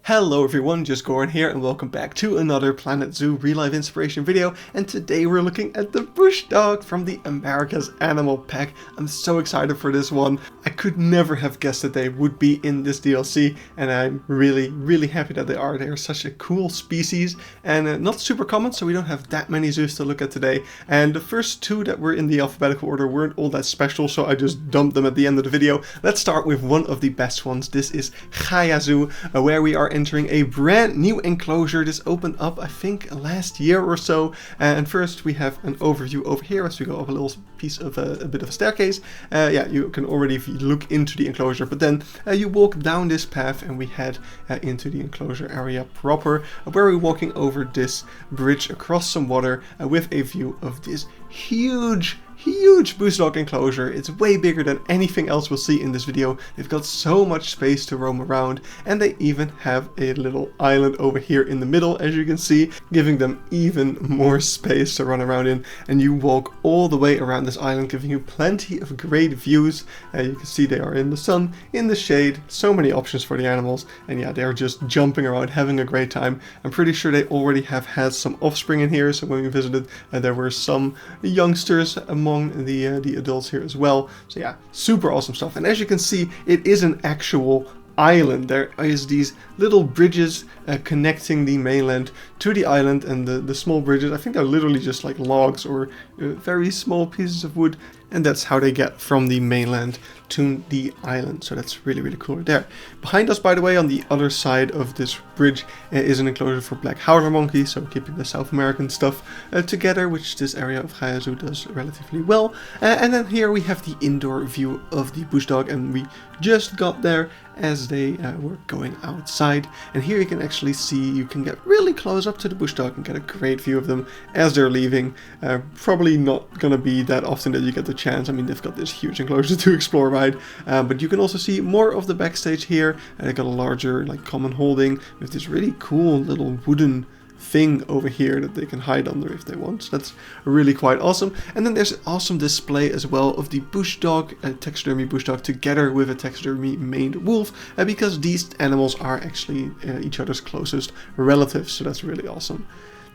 Hello everyone, just Goran here and welcome back to another Planet Zoo real life inspiration video, and today we're looking at the Bushdog from the America's Animal Pack. I'm so excited for this one. I could never have guessed that they would be in this DLC, and I'm really happy that they are. They are such a cool species and not super common, so we don't have that many zoos to look at today. And the first two that were in the alphabetical order weren't all that special, so I just dumped them at the end of the video. Let's start with one of the best ones. This is GaiaZOO, where we are entering a brand new enclosure. This opened up I think last year or so, and first we have an overview over here as we go up a little piece of a bit of a staircase. Yeah, you can already look into the enclosure, but then you walk down this path and we head into the enclosure area proper, where we're walking over this bridge across some water with a view of this huge Bushdog enclosure. It's way bigger than anything else we'll see in this video. They've got so much space to roam around, and they even have a little island over here in the middle, as you can see, giving them even more space to run around in. And you walk all the way around this island, giving you plenty of great views. You can see they are in the sun, in the shade, so many options for the animals, and yeah, they're just jumping around, having a great time. I'm pretty sure they already have had some offspring in here, so when we visited, there were some youngsters among the adults here as well. So yeah, super awesome stuff. And as you can see, it is an actual island. There is these little bridges connecting the mainland to the island, and the small bridges, I think they're literally just like logs or very small pieces of wood, and that's how they get from the mainland to the island. So that's really cool right there. Behind us, by the way, on the other side of this bridge is an enclosure for black howler monkeys, so keeping the South American stuff together, which this area of GaiaZOO does relatively well. And then here we have the indoor view of the Bushdog, and we just got there as they were going outside. And here you can actually see, you can get really close up to the Bushdog and get a great view of them as they're leaving. Probably not gonna be that often that you get the chance. I mean, they've got this huge enclosure to explore, right? But you can also see more of the backstage here. They got a larger like common holding with this really cool little wooden thing over here that they can hide under if they want. So that's really quite awesome. And then there's an awesome display as well of the Bushdog, taxidermy Bushdog, together with a taxidermy maned wolf, because these animals are actually each other's closest relatives. So that's really awesome.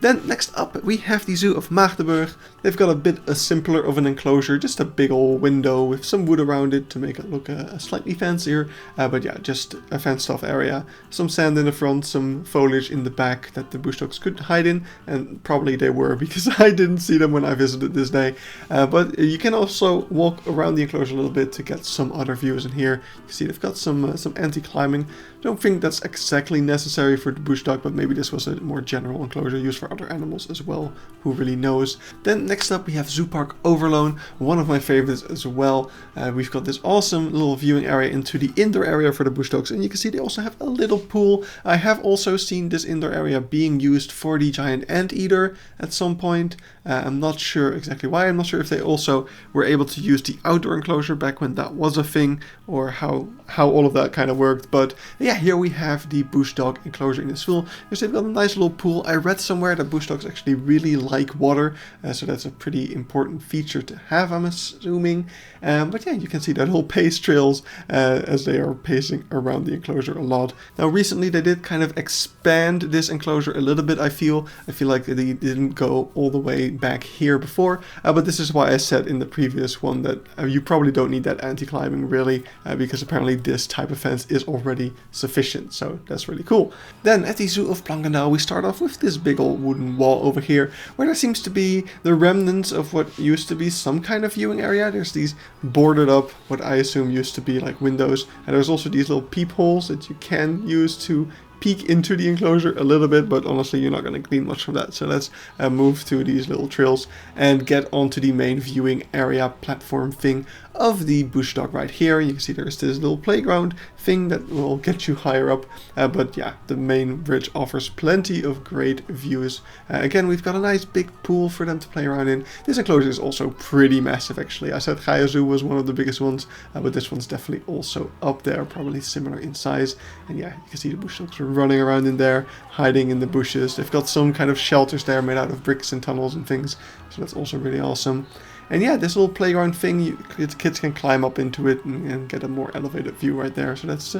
Then next up we have the Zoo of Magdeburg. They've got a bit simpler of an enclosure, just a big old window with some wood around it to make it look slightly fancier. But yeah, just a fenced off area. Some sand in the front, some foliage in the back that the Bushdogs could hide in, and probably they were, because I didn't see them when I visited this day. But you can also walk around the enclosure a little bit to get some other views in here. You see they've got some anti-climbing. Don't think that's exactly necessary for the Bushdog, but maybe this was a more general enclosure used for other animals as well, who really knows. Then next up we have Zooparc Overloon, one of my favorites as well. We've got this awesome little viewing area into the indoor area for the Bushdogs, and you can see they also have a little pool. I have also seen this indoor area being used for the giant anteater at some point. I'm not sure exactly why. I'm not sure if they also were able to use the outdoor enclosure back when that was a thing, or how all of that kind of worked. But yeah, here we have the Bushdog enclosure in this pool. They've got a nice little pool. I read somewhere that Bushdogs actually really like water, so that's a pretty important feature to have, I'm assuming. But yeah, you can see that whole pace trails as they are pacing around the enclosure a lot. Now recently they did kind of expand this enclosure a little bit. I feel like they didn't go all the way back here before, but this is why I said in the previous one that you probably don't need that anti-climbing really, because apparently this type of fence is already sufficient. So that's really cool. Then at the Zoo of Planckendael we start off with this big old wooden wall over here, where there seems to be the remnants of what used to be some kind of viewing area. There's these boarded up, what I assume used to be like windows, and there's also these little peepholes that you can use to peek into the enclosure a little bit, but honestly you're not going to glean much from that. So let's move to these little trails and get onto the main viewing area platform thing of the Bushdog right here. You can see there's this little playground thing that will get you higher up, but yeah, the main bridge offers plenty of great views. Again, we've got a nice big pool for them to play around in. This enclosure is also pretty massive actually. I said GaiaZOO was one of the biggest ones, but this one's definitely also up there, probably similar in size. And yeah, you can see the Bushdogs running around in there, hiding in the bushes. They've got some kind of shelters there made out of bricks and tunnels and things, so that's also really awesome. And yeah, this little playground thing, kids can climb up into it and get a more elevated view right there. So that's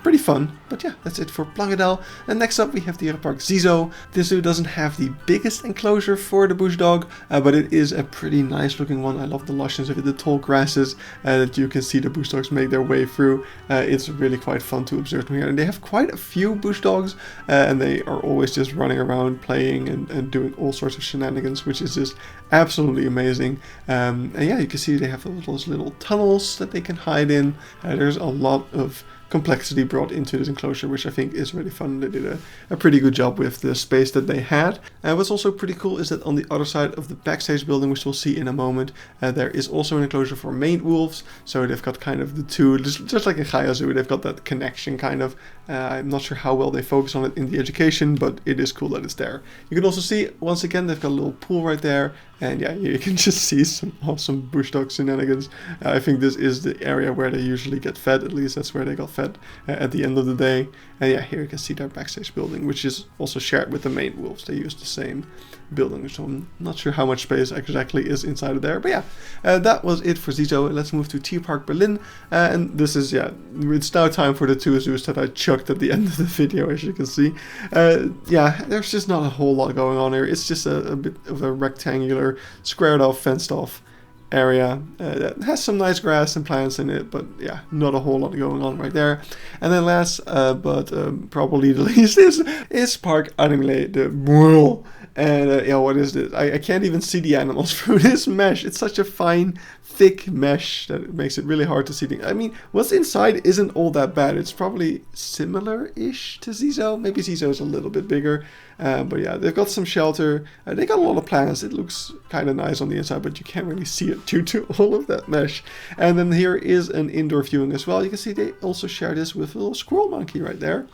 pretty fun. But yeah, that's it for Planckendael. And next up we have Dierenpark Zie-Zoo. This zoo doesn't have the biggest enclosure for the Bushdog, but it is a pretty nice looking one. I love the lushness of it, the tall grasses that you can see the Bushdogs make their way through. It's really quite fun to observe them here. And they have quite a few Bushdogs, and they are always just running around playing and doing all sorts of shenanigans, which is just absolutely amazing. And yeah, you can see they have those little tunnels that they can hide in. There's a lot of complexity brought into this enclosure, which I think is really fun. They did a pretty good job with the space that they had. What's also pretty cool is that on the other side of the backstage building, which we'll see in a moment, there is also an enclosure for maned wolves. So they've got kind of the two, just like in GaiaZOO, they've got that connection kind of. I'm not sure how well they focus on it in the education, but it is cool that it's there. You can also see, once again, they've got a little pool right there. And yeah, you can just see some awesome Bushdog shenanigans. I think this is the area where they usually get fed. At least that's where they got fed at the end of the day. And yeah, here you can see their backstage building, which is also shared with the main wolves. They use the same building, so I'm not sure how much space exactly is inside of there. But yeah, that was it for Zie-Zoo. Let's move to Tierpark Berlin. And this is, yeah, it's now time for the two zoos that I chucked at the end of the video, as you can see. Yeah, there's just not a whole lot going on here. It's just a bit of a rectangular, squared off, fenced off area that has some nice grass and plants in it, but yeah, not a whole lot going on right there. And then last but probably the least is Parc Animalier, the Bouillon. And yeah, what is this? I can't even see the animals through this mesh. It's such a fine, thick mesh that it makes it really hard to see things. I mean, what's inside isn't all that bad. It's probably similar-ish to Zie-Zoo. Maybe Zie-Zoo is a little bit bigger. But yeah, they've got some shelter. They got a lot of plants. It looks kind of nice on the inside, but you can't really see it due to all of that mesh. And then here is an indoor viewing as well. You can see they also share this with a little squirrel monkey right there.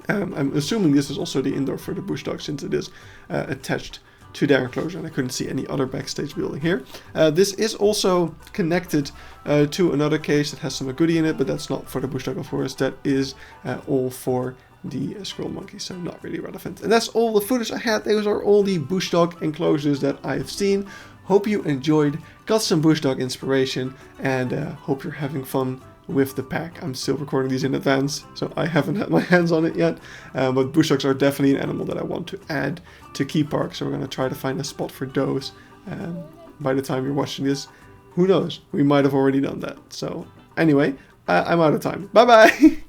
I'm assuming this is also the indoor for the Bushdog, since it is attached to their enclosure, and I couldn't see any other backstage building here. This is also connected to another cage that has some goodie in it, but that's not for the Bushdog, of course. That is all for the squirrel monkey, so not really relevant. And that's all the footage I had. Those are all the Bushdog enclosures that I've seen. Hope you enjoyed, got some Bushdog inspiration, and hope you're having fun with the pack. I'm still recording these in advance, so I haven't had my hands on it yet, but Bushdogs are definitely an animal that I want to add to Tierpark, so we're going to try to find a spot for those. By the time you're watching this, who knows, we might have already done that. So anyway, I'm out of time. Bye bye.